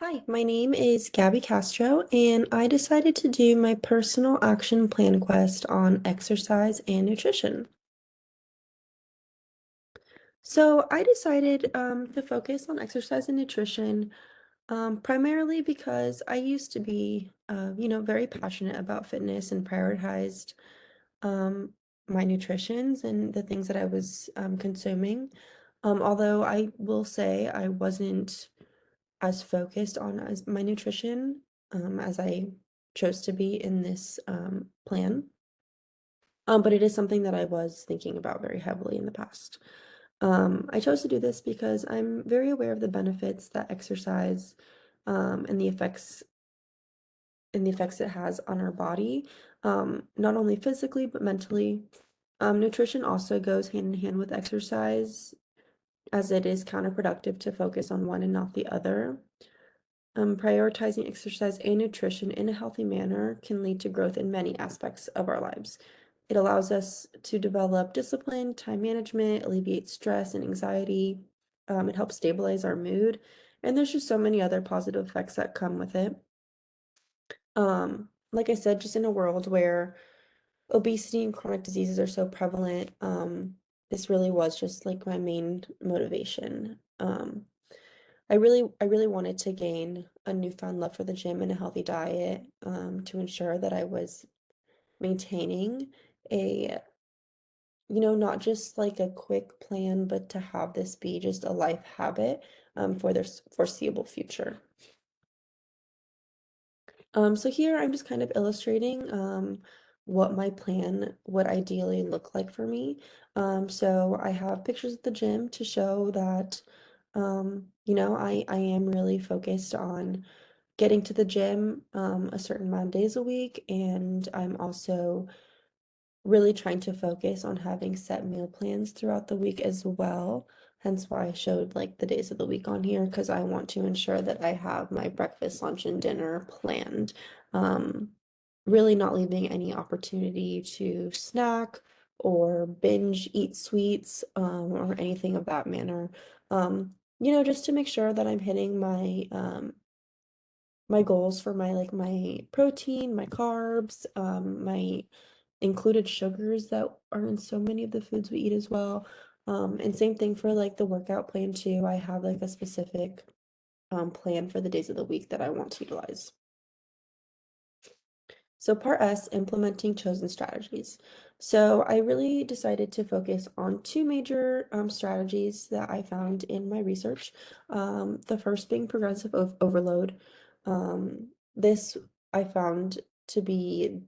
Hi, my name is Gabby Castro, and I decided to do my personal action plan quest on exercise and nutrition. So I decided to focus on exercise and nutrition primarily because I used to be, very passionate about fitness and prioritized um, my nutritions and the things that I was consuming. Although I will say I wasn't as focused on as my nutrition as I chose to be in this plan. But it is something that I was thinking about very heavily in the past. I chose to do this because I'm very aware of the benefits that exercise and the effects it has on our body, not only physically but mentally. Nutrition also goes hand in hand with exercise, as it is counterproductive to focus on one and not the other. Prioritizing exercise and nutrition in a healthy manner can lead to growth in many aspects of our lives. It allows us to develop discipline, time management, alleviate stress and anxiety. It helps stabilize our mood, and there's just so many other positive effects that come with it. Like I said, just in a world where obesity and chronic diseases are so prevalent, this really was just like my main motivation. I really wanted to gain a newfound love for the gym and a healthy diet, to ensure that I was maintaining a, not just like a quick plan, but to have this be just a life habit, for the foreseeable future. So here I'm just kind of illustrating what my plan would ideally look like for me. So I have pictures at the gym to show that, I am really focused on getting to the gym a certain amount of days a week, and I'm also really trying to focus on having set meal plans throughout the week as well. Hence why I showed like the days of the week on here, because I want to ensure that I have my breakfast, lunch, and dinner planned. Um, really not leaving any opportunity to snack or binge eat sweets, or anything of that manner. Just to make sure that I'm hitting my goals for my protein, my carbs, my included sugars that are in so many of the foods we eat as well. And same thing for like the workout plan too. I have like a specific plan for the days of the week that I want to utilize. So part S, implementing chosen strategies. So I really decided to focus on two major strategies that I found in my research. The first being progressive overload. This I found to be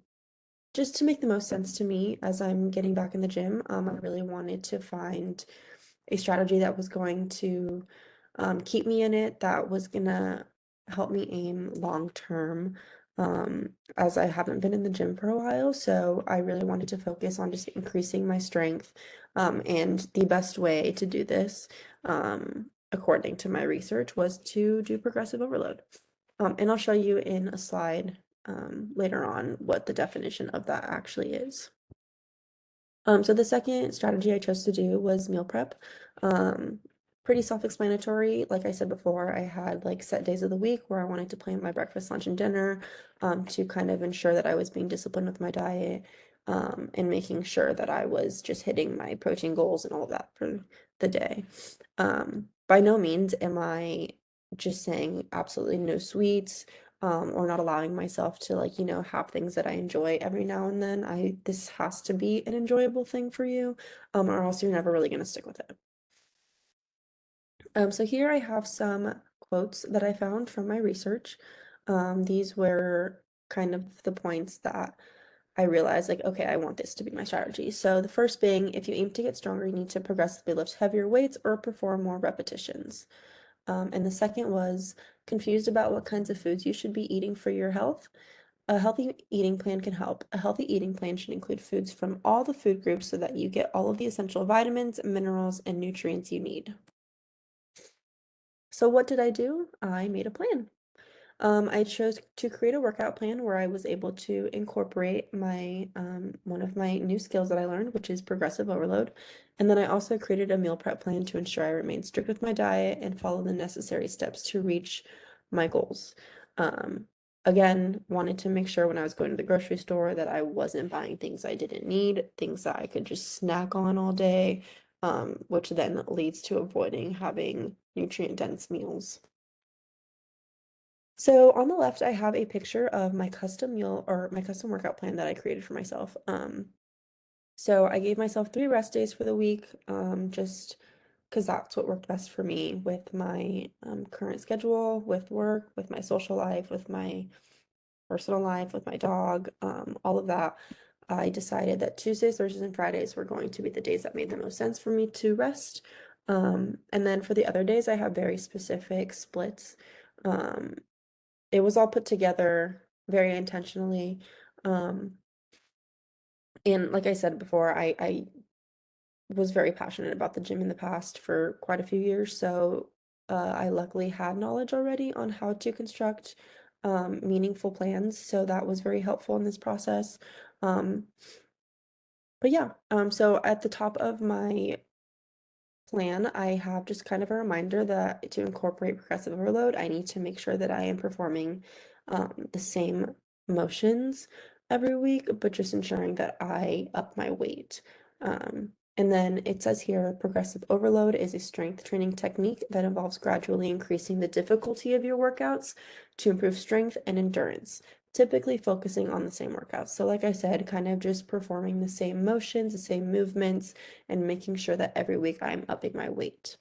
just to make the most sense to me as I'm getting back in the gym. I really wanted to find a strategy that was going to keep me in it, that was gonna help me aim long term, as I haven't been in the gym for a while. So I really wanted to focus on just increasing my strength. And the best way to do this, according to my research, was to do progressive overload. And I'll show you in a slide later on what the definition of that actually is. So the second strategy I chose to do was meal prep. Um, Pretty self-explanatory. Like I said before, I had like set days of the week where I wanted to plan my breakfast, lunch, and dinner, to kind of ensure that I was being disciplined with my diet, and making sure that I was just hitting my protein goals and all of that for the day. By no means am I just saying absolutely no sweets, or not allowing myself to like, have things that I enjoy every now and then. This has to be an enjoyable thing for you, or else you're never really gonna stick with it. So here I have some quotes that I found from my research. These were kind of the points that I realized, like, okay, I want this to be my strategy. So the first being, if you aim to get stronger, you need to progressively lift heavier weights or perform more repetitions. And the second was confused about what kinds of foods you should be eating for your health. A healthy eating plan can help. A healthy eating plan should include foods from all the food groups so that you get all of the essential vitamins, minerals, and nutrients you need. So what did I do? I made a plan. I chose to create a workout plan where I was able to incorporate my one of my new skills that I learned, which is progressive overload. And then I also created a meal prep plan to ensure I remain strict with my diet and follow the necessary steps to reach my goals. Um, Again, wanted to make sure when I was going to the grocery store that I wasn't buying things I didn't need, things that I could just snack on all day, which then leads to avoiding having nutrient-dense meals. So on the left, I have a picture of my custom meal or my custom workout plan that I created for myself. So I gave myself 3 rest days for the week, just because that's what worked best for me with my current schedule, with work, with my social life, with my personal life, with my dog, all of that. I decided that Tuesdays, Thursdays, and Fridays were going to be the days that made the most sense for me to rest. And then for the other days, I have very specific splits. Um, it was all put together very intentionally. Um, and like I said before, I was very passionate about the gym in the past for quite a few years, so I luckily had knowledge already on how to construct meaningful plans, so that was very helpful in this process. Um, but yeah, so at the top of my plan, I have just kind of a reminder that to incorporate progressive overload, I need to make sure that I am performing the same motions every week, but just ensuring that I up my weight. And then it says here, progressive overload is a strength training technique that involves gradually increasing the difficulty of your workouts to improve strength and endurance, typically focusing on the same workouts. So like I said, kind of just performing the same motions, the same movements, and making sure that every week I'm upping my weight.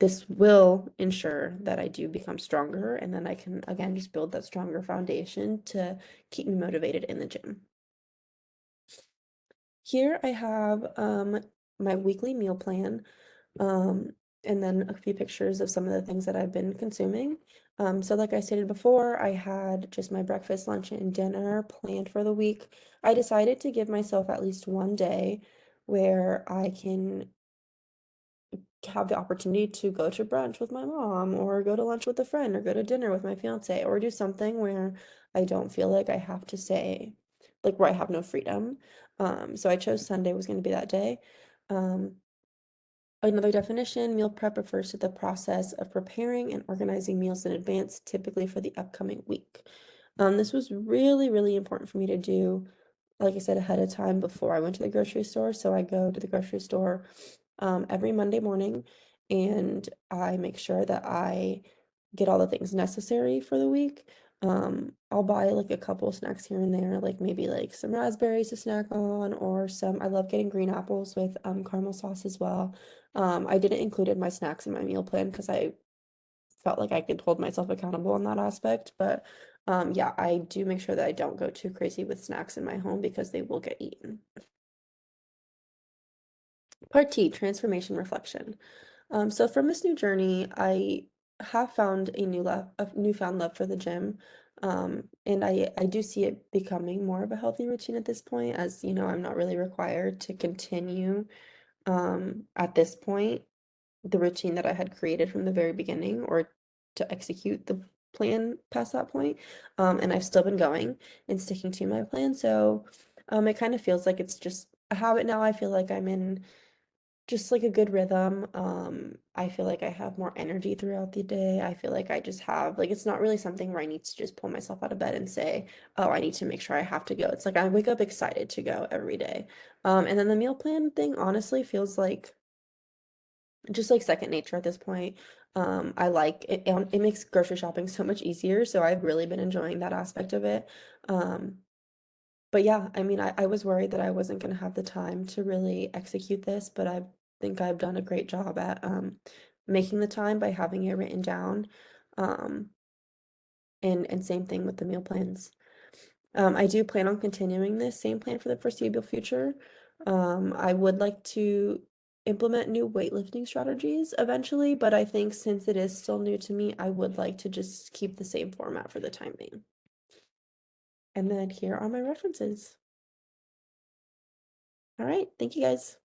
This will ensure that I do become stronger, and then I can again just build that stronger foundation to keep me motivated in the gym. Here I have my weekly meal plan, um, and then a few pictures of some of the things that I've been consuming. So like I stated before, I had just my breakfast, lunch, and dinner planned for the week. I decided to give myself at least one day where I can have the opportunity to go to brunch with my mom or go to lunch with a friend or go to dinner with my fiance or do something where I don't feel like I have to say like where I have no freedom. So I chose Sunday was going to be that day. Um, Another definition, meal prep refers to the process of preparing and organizing meals in advance, typically for the upcoming week. This was really, really important for me to do, like I said, ahead of time before I went to the grocery store. So I go to the grocery store every Monday morning and I make sure that I get all the things necessary for the week. I'll buy like a couple snacks here and there, like maybe like some raspberries to snack on or some, I love getting green apples with caramel sauce as well. I didn't include my snacks in my meal plan because I felt like I could hold myself accountable in that aspect. But yeah, I do make sure that I don't go too crazy with snacks in my home because they will get eaten. Part T, transformation reflection. So from this new journey, I have found a newfound love for the gym. And I do see it becoming more of a healthy routine at this point, as you know, I'm not really required to continue at this point the routine that I had created from the very beginning or to execute the plan past that point. And I've still been going and sticking to my plan. So it kind of feels like it's just a habit now. I feel like I'm in just like a good rhythm. I feel like I have more energy throughout the day. I feel like I just have like it's not really something where I need to just pull myself out of bed and say, "Oh, I need to make sure I have to go." It's like I wake up excited to go every day. And then the meal plan thing honestly feels like just like second nature at this point. I like it, it makes grocery shopping so much easier, so I've really been enjoying that aspect of it. Um, but yeah, I mean, I was worried that I wasn't going to have the time to really execute this, but I think I've done a great job at making the time by having it written down. Um, and same thing with the meal plans. I do plan on continuing this same plan for the foreseeable future. I would like to implement new weightlifting strategies eventually, but I think since it is still new to me, I would like to just keep the same format for the time being. And then here are my references. All right, thank you guys.